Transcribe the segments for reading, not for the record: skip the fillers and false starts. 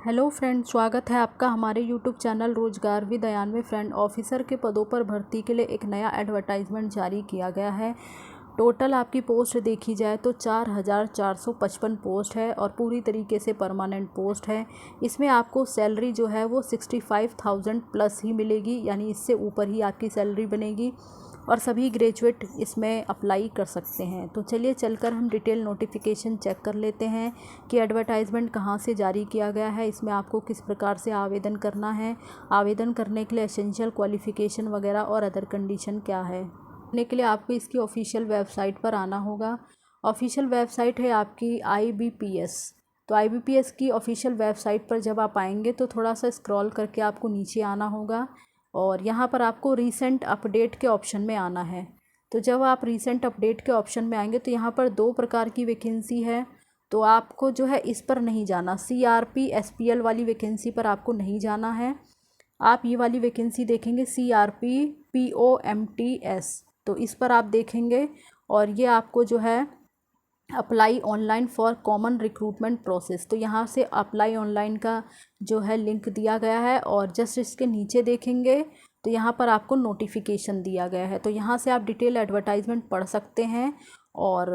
Hello friend, स्वागत है आपका हमारे यूट्यूब चैनल रोजगार विद अयान में। फ्रेंड, ऑफिसर के पदों पर भर्ती के लिए एक नया एडवर्टाइजमेंट जारी किया गया है। टोटल आपकी पोस्ट देखी जाए तो 4,455 पोस्ट है और पूरी तरीके से परमानेंट पोस्ट है। इसमें आपको सैलरी जो है वो 65,000 प्लस ही मिलेगी, यानी इससे ऊपर ही आपकी सैलरी बनेगी और सभी ग्रेजुएट इसमें अप्लाई कर सकते हैं। तो चलिए चलकर हम डिटेल नोटिफिकेशन चेक कर लेते हैं कि एडवर्टाइजमेंट कहाँ से जारी किया गया है, इसमें आपको किस प्रकार से आवेदन करना है, आवेदन करने के लिए एसेंशियल क्वालिफ़िकेशन वगैरह और अदर कंडीशन क्या है। करने के लिए आपको इसकी ऑफिशियल वेबसाइट पर आना होगा। ऑफिशियल वेबसाइट है आपकी IBPS। तो IBPS की ऑफिशियल वेबसाइट पर जब आप आएंगे तो थोड़ा सा स्क्रॉल करके आपको नीचे आना होगा और यहाँ पर आपको रीसेंट अपडेट के ऑप्शन में आना है। तो जब आप रीसेंट अपडेट के ऑप्शन में आएंगे तो यहाँ पर दो प्रकार की वैकेंसी है, तो आपको जो है इस पर नहीं जाना। CRP SPL वाली वैकेंसी पर आपको नहीं जाना है। आप ये वाली वैकेंसी देखेंगे CRP POMTS, तो इस पर आप देखेंगे और ये आपको जो है apply online for common recruitment process, तो यहाँ से अप्लाई ऑनलाइन का जो है लिंक दिया गया है और जस्ट इसके नीचे देखेंगे तो यहाँ पर आपको नोटिफिकेशन दिया गया है। तो यहाँ से आप डिटेल एडवर्टाइजमेंट पढ़ सकते हैं और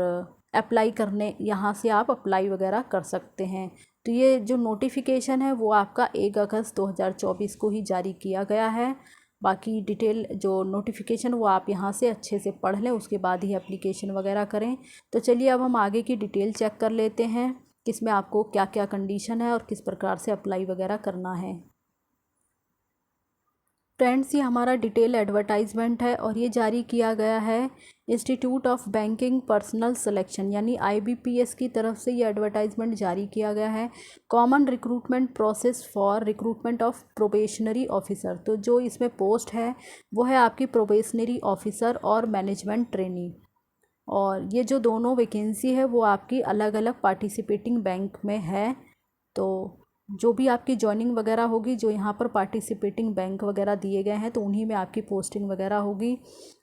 अप्लाई करने यहाँ से आप अप्लाई वगैरह कर सकते हैं। तो ये जो नोटिफिकेशन है वो आपका 1 अगस्त 2024 को ही जारी किया गया है। बाकी डिटेल जो नोटिफिकेशन वो आप यहाँ से अच्छे से पढ़ लें, उसके बाद ही एप्लीकेशन वगैरह करें। तो चलिए अब हम आगे की डिटेल चेक कर लेते हैं कि इसमें आपको क्या क्या कंडीशन है और किस प्रकार से अप्लाई वगैरह करना है। फ्रेंड्स, ये हमारा डिटेल एडवर्टाइजमेंट है और ये जारी किया गया है institute of banking personal selection यानी IBPS की तरफ से। ये एडवर्टाइजमेंट जारी किया गया है common recruitment process for recruitment of probationary officer. तो जो इसमें पोस्ट है वो है आपकी प्रोबेशनरी ऑफिसर और मैनेजमेंट ट्रेनी। और ये जो दोनों वैकेंसी है वो आपकी अलग अलग पार्टिसिपेटिंग बैंक में है। तो जो भी आपकी जॉइनिंग वगैरह होगी, जो यहाँ पर पार्टिसिपेटिंग बैंक वगैरह दिए गए हैं तो उन्हीं में आपकी पोस्टिंग वगैरह होगी।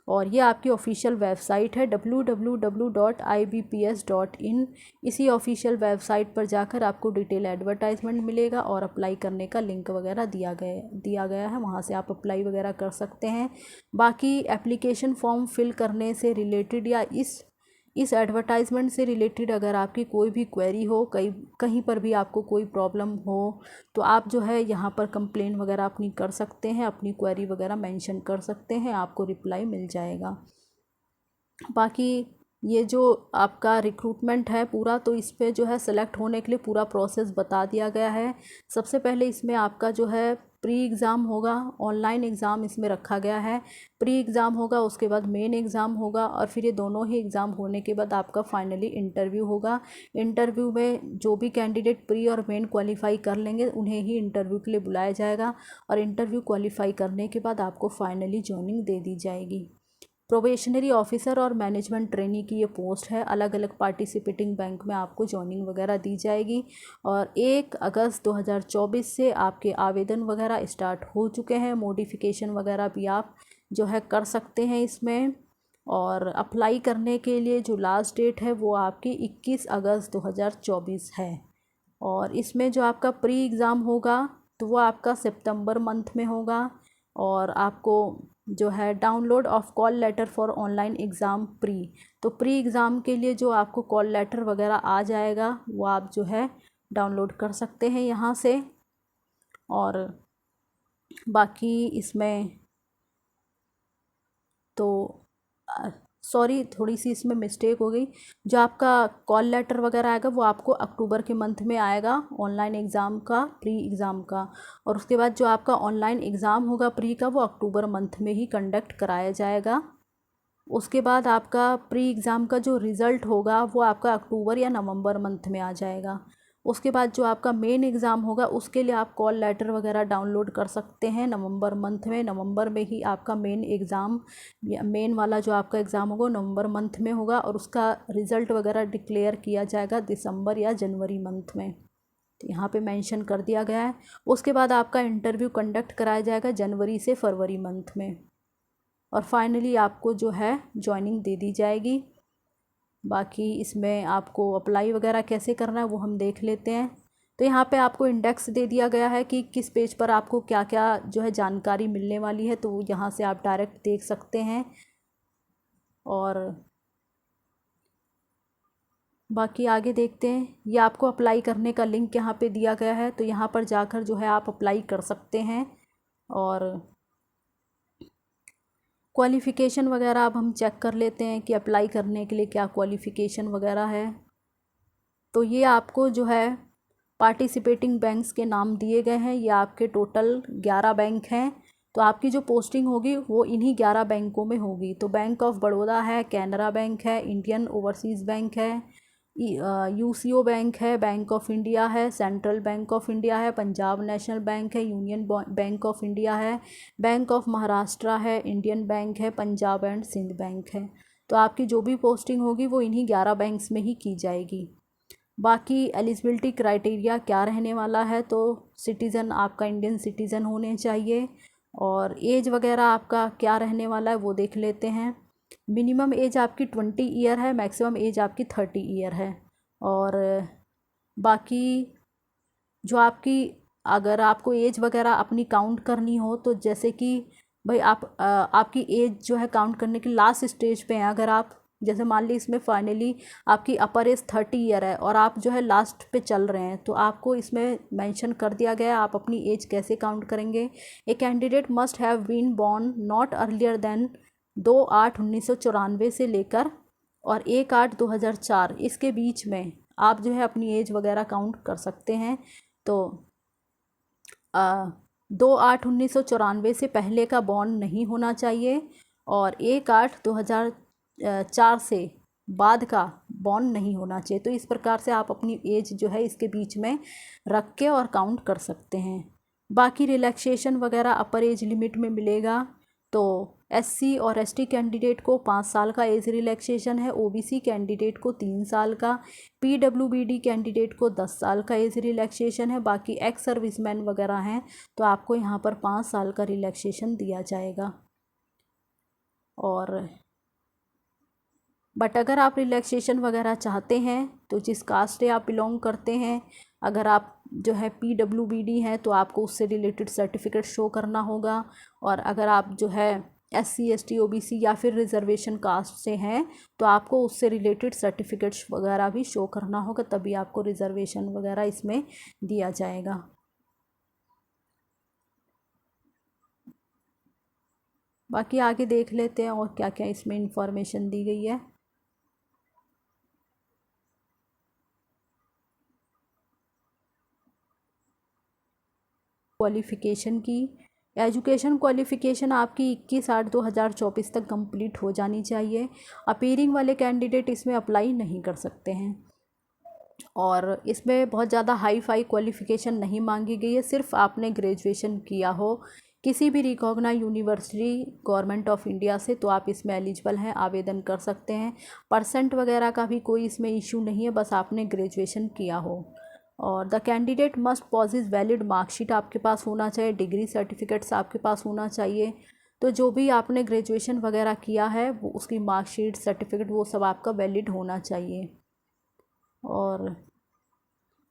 और ये आपकी ऑफिशियल वेबसाइट है www.ibps.in। इसी ऑफिशियल वेबसाइट पर जाकर आपको डिटेल एडवर्टाइजमेंट मिलेगा और अप्लाई करने का लिंक वगैरह दिया गया है, वहाँ से आप अप्लाई वगैरह कर सकते हैं। बाकी एप्लीकेशन फॉर्म फिल करने से रिलेटेड या इस एडवर्टाइजमेंट से रिलेटेड अगर आपकी कोई भी क्वेरी हो, कहीं पर भी आपको कोई प्रॉब्लम हो तो आप जो है यहाँ पर कंप्लेन वगैरह अपनी कर सकते हैं, अपनी क्वेरी वगैरह मेंशन कर सकते हैं, आपको रिप्लाई मिल जाएगा। बाकी ये जो आपका रिक्रूटमेंट है पूरा, तो इस पे जो है सेलेक्ट होने के लिए पूरा प्रोसेस बता दिया गया है। सबसे पहले इसमें आपका जो है प्री एग्ज़ाम होगा, ऑनलाइन एग्ज़ाम इसमें रखा गया है। प्री एग्ज़ाम होगा, उसके बाद मेन एग्ज़ाम होगा और फिर ये दोनों ही एग्ज़ाम होने के बाद आपका फाइनली इंटरव्यू होगा। इंटरव्यू में जो भी कैंडिडेट प्री और मेन क्वालिफाई कर लेंगे उन्हें ही इंटरव्यू के लिए बुलाया जाएगा और इंटरव्यू क्वालिफाई करने के बाद आपको फाइनली जॉइनिंग दे दी जाएगी। प्रोबेशनरी ऑफिसर और मैनेजमेंट ट्रेनी की ये पोस्ट है। अलग अलग पार्टिसिपेटिंग बैंक में आपको जॉइनिंग वगैरह दी जाएगी और 1 अगस्त 2024 से आपके आवेदन वगैरह स्टार्ट हो चुके हैं। मॉडिफिकेशन वगैरह भी आप जो है कर सकते हैं इसमें। और अप्लाई करने के लिए जो लास्ट डेट है वो आपकी 21 अगस्त 2024 है। और इसमें जो आपका प्री एग्ज़ाम होगा तो वो आपका सितंबर मंथ में होगा। और आपको जो है download of call letter for online exam pre, तो प्री एग्ज़ाम के लिए जो आपको कॉल लेटर वगैरह आ जाएगा वो आप जो है डाउनलोड कर सकते हैं यहाँ से। और बाकी इसमें तो सॉरी, थोड़ी सी इसमें मिस्टेक हो गई। जो आपका कॉल लेटर वगैरह आएगा वो आपको अक्टूबर के मंथ में आएगा, ऑनलाइन एग्ज़ाम का, प्री एग्ज़ाम का। और उसके बाद जो आपका ऑनलाइन एग्ज़ाम होगा प्री का वो अक्टूबर मंथ में ही कंडक्ट कराया जाएगा। उसके बाद आपका प्री एग्ज़ाम का जो रिज़ल्ट होगा वो आपका अक्टूबर या नवंबर मंथ में आ जाएगा। उसके बाद जो आपका मेन एग्ज़ाम होगा उसके लिए आप कॉल लेटर वगैरह डाउनलोड कर सकते हैं नवंबर मंथ में। नवंबर में ही आपका मेन एग्ज़ाम, मेन वाला जो आपका एग्ज़ाम होगा नवंबर मंथ में होगा और उसका रिज़ल्ट वगैरह डिक्लेयर किया जाएगा दिसंबर या जनवरी मंथ में। तो यहाँ पे मेंशन कर दिया गया है। उसके बाद आपका इंटरव्यू कंडक्ट कराया जाएगा जनवरी से फरवरी मंथ में और फाइनली आपको जो है जॉइनिंग दे दी जाएगी। बाकी इसमें आपको अप्लाई वगैरह कैसे करना है वो हम देख लेते हैं। तो यहाँ पे आपको इंडेक्स दे दिया गया है कि किस पेज पर आपको क्या क्या जो है जानकारी मिलने वाली है, तो यहाँ से आप डायरेक्ट देख सकते हैं। और बाकी आगे देखते हैं। ये आपको अप्लाई करने का लिंक यहाँ पे दिया गया है, तो यहाँ पर जाकर जो है आप अप्लाई कर सकते हैं। और क्वालिफ़िकेशन वगैरह अब हम चेक कर लेते हैं कि अप्लाई करने के लिए क्या क्वालिफ़िकेशन वगैरह है। तो ये आपको जो है पार्टिसिपेटिंग बैंक्स के नाम दिए गए हैं। ये आपके टोटल 11 बैंक हैं, तो आपकी जो पोस्टिंग होगी वो इन्हीं 11 बैंकों में होगी। तो बैंक ऑफ बड़ौदा है, कैनरा बैंक है, इंडियन ओवरसीज़ बैंक है, यूसीओ बैंक है, बैंक ऑफ इंडिया है, सेंट्रल बैंक ऑफ इंडिया है, पंजाब नेशनल बैंक है, यूनियन बैंक ऑफ इंडिया है, बैंक ऑफ महाराष्ट्र है, इंडियन बैंक है, पंजाब एंड सिंध बैंक है। तो आपकी जो भी पोस्टिंग होगी वो इन्हीं 11 बैंक्स में ही की जाएगी। बाकी एलिजिबिलिटी क्राइटेरिया क्या रहने वाला है, तो सिटीज़न आपका इंडियन सिटीज़न होने चाहिए। और एज वगैरह आपका क्या रहने वाला है वो देख लेते हैं। मिनिमम एज आपकी 20 ईयर है, मैक्सिमम एज आपकी 30 ईयर है। और बाकी जो आपकी, अगर आपको एज वगैरह अपनी काउंट करनी हो, तो जैसे कि भाई आपकी एज जो है काउंट करने की लास्ट स्टेज पे हैं, अगर आप जैसे मान ली इसमें फाइनली आपकी अपर एज 30 ईयर है और आप जो है लास्ट पे चल रहे हैं, तो आपको इसमें मेंशन कर दिया गया है आप अपनी एज कैसे काउंट करेंगे। A candidate must have been born not earlier than 2/8/1994 से लेकर और 1/8/2004 इसके बीच में आप जो है अपनी एज वगैरह काउंट कर सकते हैं। तो 2/8/1994 से पहले का बॉर्न नहीं होना चाहिए और 1/8/2004 से बाद का बॉर्न नहीं होना चाहिए। तो इस प्रकार से आप अपनी एज जो है इसके बीच में रख के और काउंट कर सकते हैं। बाकी रिलैक्सेशन वगैरह अपर एज लिमिट में मिलेगा। तो एससी और एसटी कैंडिडेट को 5 साल का एज रिलैक्सेशन है, ओबीसी कैंडिडेट को 3 साल का, पीडब्ल्यूबीडी कैंडिडेट को 10 साल का एज रिलैक्सेशन है। बाकी एक्स सर्विसमैन वगैरह हैं तो आपको यहाँ पर 5 साल का रिलैक्सेशन दिया जाएगा। और बट अगर आप रिलैक्सेशन वगैरह चाहते हैं तो जिस कास्ट से आप बिलोंग करते हैं, अगर आप जो है पीडब्ल्यूबीडी हैं तो आपको उससे रिलेटेड सर्टिफिकेट शो करना होगा। और अगर आप जो है एससी एसटी ओबीसी या फिर रिजर्वेशन कास्ट से हैं तो आपको उससे रिलेटेड सर्टिफिकेट्स वगैरह भी शो करना होगा, तभी आपको रिजर्वेशन वगैरह इसमें दिया जाएगा। बाकी आगे देख लेते हैं और क्या क्या इसमें इंफॉर्मेशन दी गई है। क्वालिफ़िकेशन की, एजुकेशन क्वालिफ़िकेशन आपकी 21/8/2024 तक कंप्लीट हो जानी चाहिए। अपीयरिंग वाले कैंडिडेट इसमें अप्लाई नहीं कर सकते हैं। और इसमें बहुत ज़्यादा हाई फाई क्वालिफ़िकेशन नहीं मांगी गई है, सिर्फ आपने ग्रेजुएशन किया हो किसी भी recognise university government of India से, तो आप इसमें एलिजिबल हैं, आवेदन कर सकते हैं। परसेंट वगैरह का भी कोई इसमें इशू नहीं है, बस आपने ग्रेजुएशन किया हो। और the candidate must possesses valid marksheet आपके पास होना चाहिए, डिग्री सर्टिफिकेट्स आपके पास होना चाहिए। तो जो भी आपने ग्रेजुएशन वगैरह किया है वो उसकी मार्कशीट सर्टिफिकेट वो सब आपका वैलिड होना चाहिए। और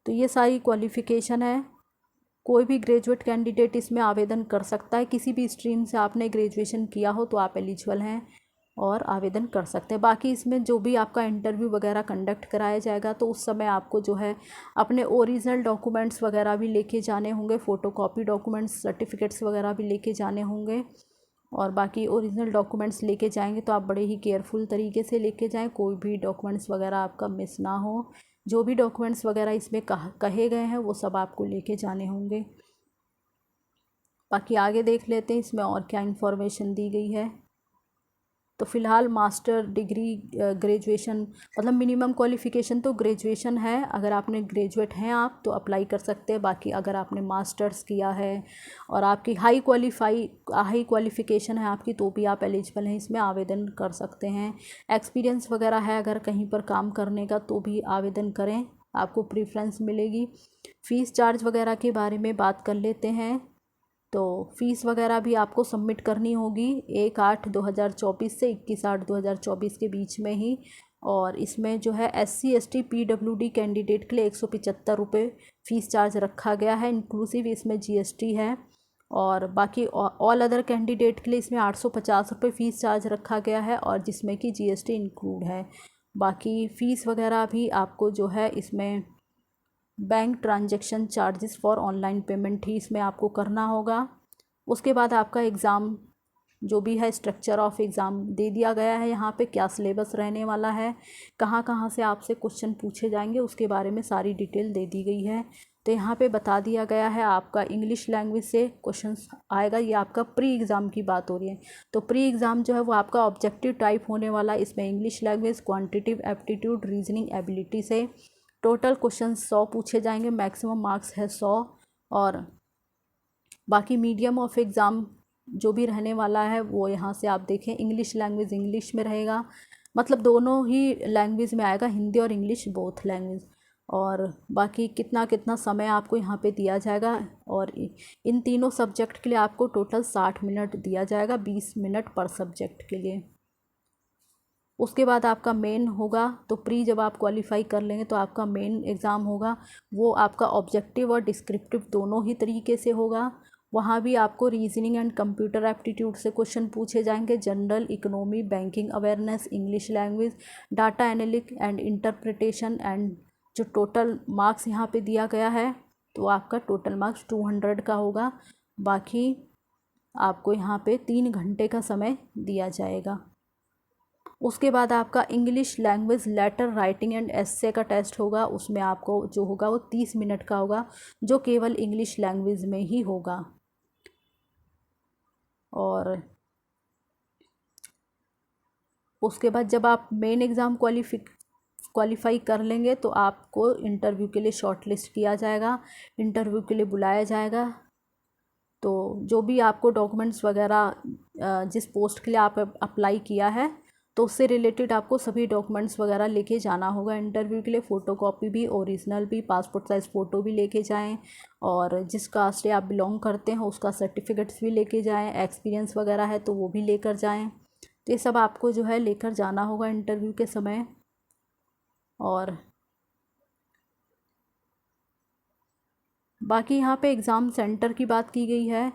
तो ये सारी क्वालिफ़िकेशन है, कोई भी ग्रेजुएट कैंडिडेट इसमें आवेदन कर सकता है। किसी भी स्ट्रीम से आपने ग्रेजुएशन किया हो तो आप एलिजिबल हैं और आवेदन कर सकते हैं। बाकी इसमें जो भी आपका इंटरव्यू वगैरह कंडक्ट कराया जाएगा तो उस समय आपको जो है अपने ओरिजिनल डॉक्यूमेंट्स वगैरह भी लेके जाने होंगे, फ़ोटोकॉपी डॉक्यूमेंट्स सर्टिफिकेट्स वगैरह भी लेके जाने होंगे। और बाकी ओरिजिनल डॉक्यूमेंट्स लेके जाएंगे तो आप बड़े ही केयरफुल तरीके से लेके जाएं, कोई भी डॉक्यूमेंट्स वगैरह आपका मिस ना हो। जो भी डॉक्यूमेंट्स वगैरह इसमें कहे गए हैं वो सब आपको लेके जाने होंगे। बाकी आगे देख लेते हैं इसमें और क्या इन्फॉर्मेशन दी गई है। तो फ़िलहाल मास्टर डिग्री ग्रेजुएशन मतलब मिनिमम क्वालिफ़िकेशन तो ग्रेजुएशन है, अगर आपने ग्रेजुएट हैं आप तो अप्लाई कर सकते हैं। बाकी अगर आपने मास्टर्स किया है और आपकी हाई क्वालिफ़िकेशन है आपकी तो भी आप एलिजिबल हैं, इसमें आवेदन कर सकते हैं। एक्सपीरियंस वगैरह है अगर कहीं पर काम करने का तो भी आवेदन करें, आपको प्रेफरेंस मिलेगी। फ़ीस चार्ज वगैरह के बारे में बात कर लेते हैं। तो फ़ीस वगैरह भी आपको सबमिट करनी होगी 1/8/2024 से 21/8/2024 के बीच में ही। और इसमें जो है SC ST PWD कैंडिडेट के लिए 175 रुपये फ़ीस चार्ज रखा गया है, इंक्लूसिव इसमें GST है। और बाकी ऑल अदर कैंडिडेट के लिए इसमें 850 रुपये फ़ीस चार्ज रखा गया है, और जिसमें कि GST इंक्लूड है। बाकी फ़ीस वगैरह भी आपको जो है इसमें bank transaction charges for online payment ही इसमें आपको करना होगा। उसके बाद आपका एग्ज़ाम जो भी है, स्ट्रक्चर ऑफ एग्ज़ाम दे दिया गया है। यहाँ पे क्या सिलेबस रहने वाला है, कहाँ कहाँ से आपसे क्वेश्चन पूछे जाएंगे, उसके बारे में सारी डिटेल दे दी गई है। तो यहाँ पे बता दिया गया है आपका इंग्लिश लैंग्वेज से क्वेश्चंस आएगा। ये आपका प्री एग्ज़ाम की बात हो रही है। तो प्री एग्ज़ाम जो है वो आपका ऑब्जेक्टिव टाइप होने वाला है। इसमें English language, quantitative aptitude, reasoning ability से टोटल क्वेश्चन 100 पूछे जाएंगे, मैक्सिमम मार्क्स है 100। और बाकी मीडियम ऑफ एग्ज़ाम जो भी रहने वाला है वो यहाँ से आप देखें, इंग्लिश लैंग्वेज इंग्लिश में रहेगा, मतलब दोनों ही लैंग्वेज में आएगा, हिंदी और इंग्लिश बोथ लैंग्वेज। और बाकी कितना कितना समय आपको यहाँ पे दिया जाएगा, और इन तीनों सब्जेक्ट के लिए आपको टोटल 60 मिनट दिया जाएगा, 20 मिनट पर सब्जेक्ट के लिए। उसके बाद आपका मेन होगा। तो प्री जब आप क्वालिफाई कर लेंगे तो आपका मेन एग्ज़ाम होगा, वो आपका ऑब्जेक्टिव और डिस्क्रिप्टिव दोनों ही तरीके से होगा। वहाँ भी आपको रीजनिंग एंड कंप्यूटर एप्टीट्यूड से क्वेश्चन पूछे जाएंगे, general, economy, banking awareness, English language, data analysis and interpretation. And जो टोटल मार्क्स यहाँ पे दिया गया है तो आपका टोटल मार्क्स 200 का होगा। बाकी आपको यहाँ पे 3 घंटे का समय दिया जाएगा। उसके बाद आपका English language letter writing and essay का टेस्ट होगा। उसमें आपको जो होगा वो 30 मिनट का होगा, जो केवल इंग्लिश लैंग्वेज में ही होगा। और उसके बाद जब आप मेन एग्ज़ाम क्वालिफाई कर लेंगे तो आपको इंटरव्यू के लिए शॉर्ट लिस्ट किया जाएगा, इंटरव्यू के लिए बुलाया जाएगा। तो जो भी आपको डॉक्यूमेंट्स वगैरह जिस पोस्ट के लिए आप अप्लाई किया है तो उससे रिलेटेड आपको सभी डॉक्यूमेंट्स वगैरह लेके जाना होगा इंटरव्यू के लिए। फ़ोटोकॉपी भी, ओरिजिनल भी, पासपोर्ट साइज़ फ़ोटो भी लेके जाएं, और जिस कास्ट से आप बिलोंग करते हैं उसका सर्टिफिकेट्स भी लेके जाएं, एक्सपीरियंस वगैरह है तो वो भी लेकर जाएं। तो ये सब आपको जो है लेकर जाना होगा इंटरव्यू के समय। और बाकी यहाँ पे एग्ज़ाम सेंटर की बात की गई है,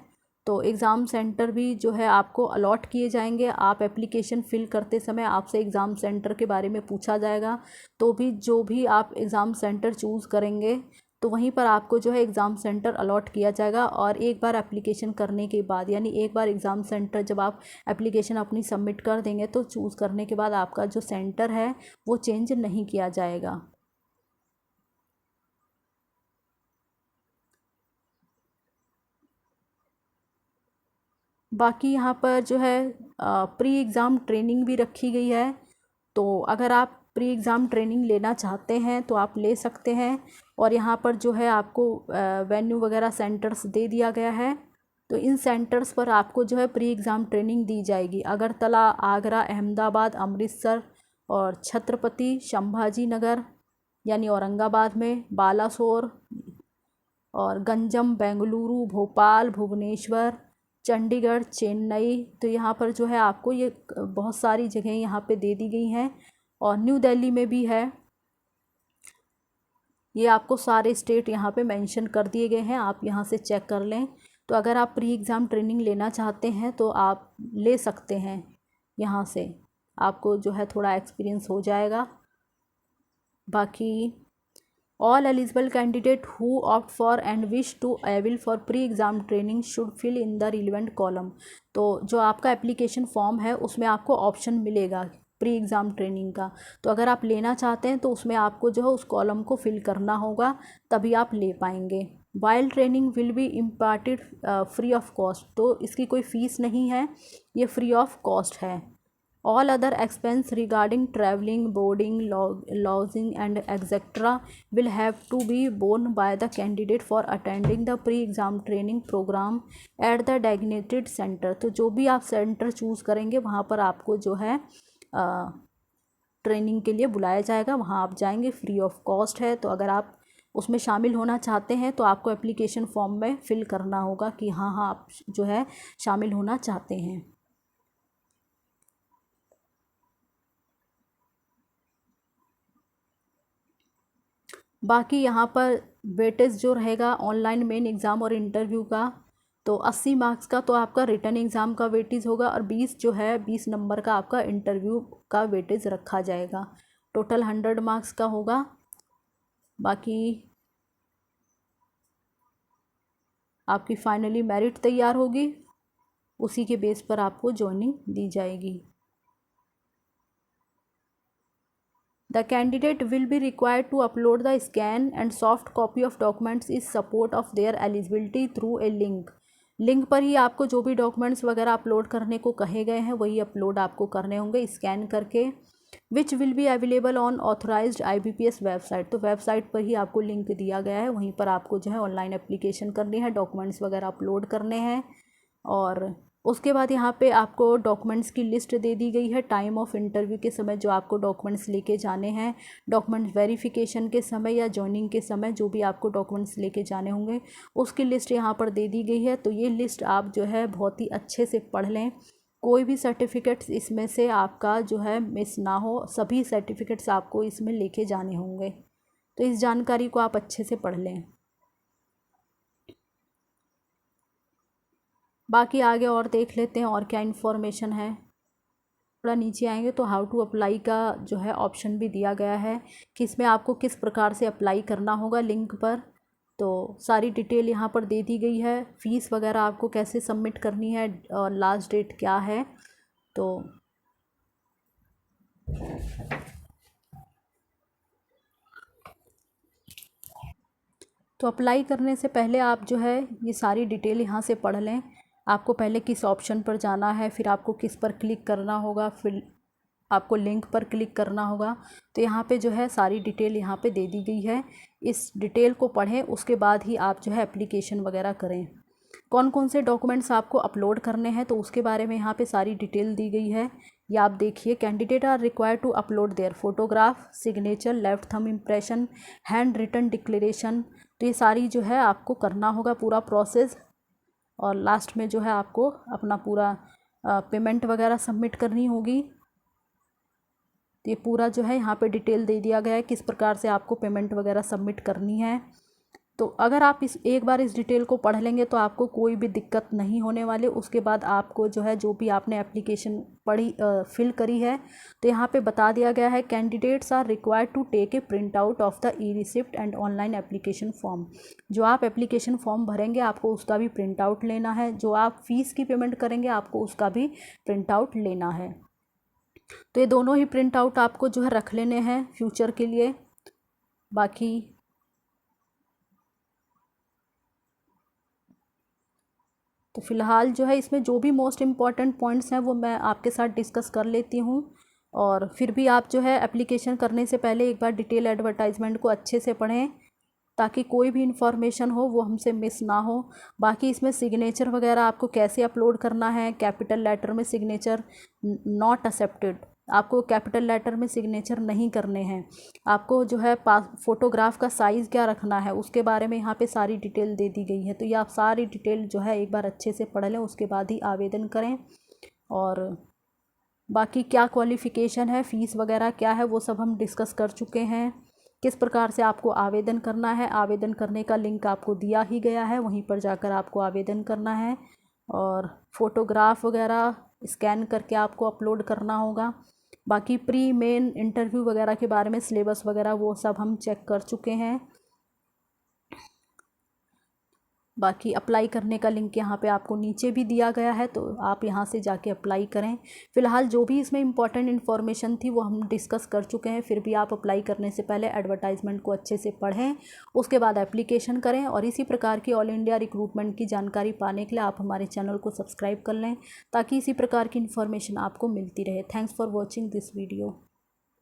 तो एग्ज़ाम सेंटर भी जो है आपको अलॉट किए जाएंगे। आप एप्लीकेशन फ़िल करते समय आपसे एग्ज़ाम सेंटर के बारे में पूछा जाएगा, तो भी जो भी आप एग्ज़ाम सेंटर चूज़ करेंगे तो वहीं पर आपको जो है एग्ज़ाम सेंटर अलॉट किया जाएगा। और एक बार एप्लीकेशन करने के बाद, यानी एक बार एग्ज़ाम सेंटर जब आप एप्लीकेशन अपनी सबमिट कर देंगे तो चूज़ करने के बाद आपका जो सेंटर है वो चेंज नहीं किया जाएगा। बाकी यहाँ पर जो है प्री एग्ज़ाम ट्रेनिंग भी रखी गई है। तो अगर आप प्री एग्ज़ाम ट्रेनिंग लेना चाहते हैं तो आप ले सकते हैं। और यहाँ पर जो है आपको वेन्यू वगैरह सेंटर्स दे दिया गया है। तो इन सेंटर्स पर आपको जो है प्री एग्ज़ाम ट्रेनिंग दी जाएगी। अगरतला, आगरा, अहमदाबाद, अमृतसर और छत्रपति संभाजी नगर यानी औरंगाबाद में, बालासोर और गंजम, बेंगलुरु, भोपाल, भुवनेश्वर, चंडीगढ़, चेन्नई। तो यहाँ पर जो है आपको ये बहुत सारी जगह यहाँ पे दे दी गई हैं। और न्यू दिल्ली में भी है। ये आपको सारे स्टेट यहाँ पे मेंशन कर दिए गए हैं, आप यहाँ से चेक कर लें। तो अगर आप प्री एग्ज़ाम ट्रेनिंग लेना चाहते हैं तो आप ले सकते हैं यहाँ से, आपको जो है थोड़ा एक्सपीरियंस हो जाएगा। बाकी all eligible candidate who opt for and wish to avail for pre-exam training should fill in the relevant column। तो जो आपका एप्लीकेशन फॉर्म है उसमें आपको ऑप्शन मिलेगा प्री एग्ज़ाम ट्रेनिंग का। तो अगर आप लेना चाहते हैं तो उसमें आपको जो है उस कॉलम को फिल करना होगा, तभी आप ले पाएंगे। While training will be imparted free of cost. तो इसकी कोई फ़ीस नहीं है, ये फ्री ऑफ कॉस्ट है। All other expense regarding traveling, boarding, lodging and etc. will have to be borne by the candidate for attending the pre-exam training program at the designated center। तो जो भी आप centre choose करेंगे वहाँ पर आपको जो है ट्रेनिंग के लिए बुलाया जाएगा, वहाँ आप जाएंगे, फ्री ऑफ कॉस्ट है। तो अगर आप उसमें शामिल होना चाहते हैं तो आपको एप्लीकेशन फॉर्म में फिल करना होगा कि हाँ आप जो है शामिल होना चाहते हैं। बाकी यहाँ पर वेटेज जो रहेगा ऑनलाइन मेन एग्ज़ाम और इंटरव्यू का, तो 80 मार्क्स का तो आपका रिटर्न एग्ज़ाम का वेटेज होगा और 20 जो है 20 नंबर का आपका इंटरव्यू का वेटेज रखा जाएगा। टोटल 100 मार्क्स का होगा। बाकी आपकी फाइनली मेरिट तैयार होगी, उसी के बेस पर आपको जॉइनिंग दी जाएगी। The candidate will be required to upload the scan and soft copy of documents in support of their eligibility through a link. Link पर ही आपको जो भी डॉक्यूमेंट्स वगैरह अपलोड करने को कहे गए हैं वही अपलोड आपको करने होंगे स्कैन करके, which will be available on authorised IBPS website. तो वेबसाइट पर ही आपको लिंक दिया गया है, वहीं पर आपको जो है ऑनलाइन एप्लीकेशन करनी है, डॉक्यूमेंट्स वगैरह अपलोड करने हैं। और उसके बाद यहाँ पे आपको डॉक्यूमेंट्स की लिस्ट दे दी गई है टाइम ऑफ इंटरव्यू के समय जो आपको डॉक्यूमेंट्स लेके जाने हैं, डॉक्यूमेंट वेरिफिकेशन के समय या जॉइनिंग के समय जो भी आपको डॉक्यूमेंट्स लेके जाने होंगे उसकी लिस्ट यहाँ पर दे दी गई है। तो ये लिस्ट आप जो है बहुत ही अच्छे से पढ़ लें, कोई भी सर्टिफिकेट्स इसमें से आपका जो है मिस ना हो, सभी सर्टिफिकेट्स आपको इसमें लेके जाने होंगे। तो इस जानकारी को आप अच्छे से पढ़ लें। बाकी आगे और देख लेते हैं और क्या इन्फॉर्मेशन है। थोड़ा नीचे आएंगे तो हाउ टू अप्लाई का जो है ऑप्शन भी दिया गया है कि इसमें आपको किस प्रकार से अप्लाई करना होगा लिंक पर। तो सारी डिटेल यहाँ पर दे दी गई है, फ़ीस वगैरह आपको कैसे सबमिट करनी है और लास्ट डेट क्या है। तो अप्लाई करने से पहले आप जो है ये सारी डिटेल यहाँ से पढ़ लें। आपको पहले किस ऑप्शन पर जाना है, फिर आपको किस पर क्लिक करना होगा, फिर आपको लिंक पर क्लिक करना होगा। तो यहाँ पे जो है सारी डिटेल यहाँ पे दे दी गई है, इस डिटेल को पढ़ें, उसके बाद ही आप जो है एप्लीकेशन वगैरह करें। कौन कौन से डॉक्यूमेंट्स आपको अपलोड करने हैं तो उसके बारे में यहाँ पे सारी डिटेल दी गई है। ये आप देखिए, candidate are required to upload their photograph, signature, left thumb impression, handwritten declaration. तो ये सारी जो है आपको करना होगा पूरा प्रोसेस, और लास्ट में जो है आपको अपना पूरा पेमेंट वगैरह सबमिट करनी होगी। तो ये पूरा जो है यहाँ पे डिटेल दे दिया गया है किस प्रकार से आपको पेमेंट वगैरह सबमिट करनी है। तो अगर आप एक बार इस डिटेल को पढ़ लेंगे तो आपको कोई भी दिक्कत नहीं होने वाले। उसके बाद आपको जो है जो भी आपने एप्लीकेशन फिल करी है तो यहाँ पे बता दिया गया है, candidates are required to take a print out of the e-receipt and online application form. जो आप एप्लीकेशन फॉर्म भरेंगे आपको उसका भी प्रिंट आउट लेना है, जो आप फीस की पेमेंट करेंगे आपको उसका भी प्रिंट आउट लेना है। तो ये दोनों ही प्रिंट आउट आपको जो है रख लेने हैं फ्यूचर के लिए। बाकी तो फ़िलहाल जो है इसमें जो भी मोस्ट इम्पॉर्टेंट पॉइंट्स हैं वो मैं आपके साथ डिस्कस कर लेती हूँ, और फिर भी आप जो है एप्लीकेशन करने से पहले एक बार डिटेल एडवर्टाइजमेंट को अच्छे से पढ़ें ताकि कोई भी इन्फॉर्मेशन हो वो हमसे मिस ना हो। बाकी इसमें सिग्नेचर वगैरह आपको कैसे अपलोड करना है, कैपिटल लेटर में सिग्नेचर नॉट एक्सेप्टेड, आपको कैपिटल लेटर में सिग्नेचर नहीं करने हैं। आपको जो है फ़ोटोग्राफ का साइज़ क्या रखना है उसके बारे में यहाँ पे सारी डिटेल दे दी गई है। तो ये आप सारी डिटेल जो है एक बार अच्छे से पढ़ लें, उसके बाद ही आवेदन करें। और बाकी क्या क्वालिफ़िकेशन है, फ़ीस वगैरह क्या है, वो सब हम डिस्कस कर चुके हैं। किस प्रकार से आपको आवेदन करना है, आवेदन करने का लिंक आपको दिया ही गया है, वहीं पर जाकर आपको आवेदन करना है। और फ़ोटोग्राफ वगैरह स्कैन करके आपको अपलोड करना होगा। बाकी प्री मेन इंटरव्यू वगैरह के बारे में सिलेबस वगैरह वो सब हम चेक कर चुके हैं। बाकी अप्लाई करने का लिंक यहाँ पे आपको नीचे भी दिया गया है, तो आप यहाँ से जाके अप्लाई करें। फ़िलहाल जो भी इसमें इंपॉर्टेंट इन्फॉर्मेशन थी वो हम डिस्कस कर चुके हैं। फिर भी आप अप्लाई करने से पहले एडवर्टाइजमेंट को अच्छे से पढ़ें, उसके बाद एप्लीकेशन करें। और इसी प्रकार की ऑल इंडिया रिक्रूटमेंट की जानकारी पाने के लिए आप हमारे चैनल को सब्सक्राइब कर लें ताकि इसी प्रकार की इन्फॉर्मेशन आपको मिलती रहे। Thanks for watching this video.